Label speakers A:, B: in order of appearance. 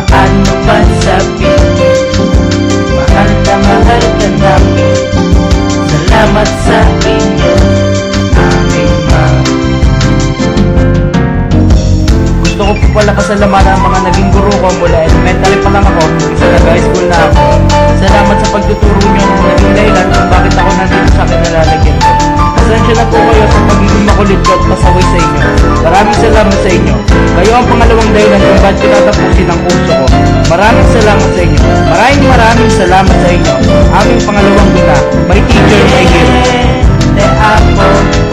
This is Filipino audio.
A: paano man sabihin, mahal ka namin. Salamat sa inyo, aming mahal. Gusto ko po pala pasalamatan ang mga naging guro ko mula elementary pa lang ako, isa nag-high school na ako. Salamat sa pagtuturo nyo ng naging dahilan kung bakit ako nandito sa kinalalagyan ko. Pasensya na po kayo sa pagiging makulit ko at pasaway sa inyo. Maraming salamat sa inyo. Kayo ang pangalawang dahilan kung bakit ko tatapusin ang kurso ko. Maraming salamat sa inyo. Maraming salamat sa inyo. Aming pangalawang guna. My teacher, my hero. Te amo.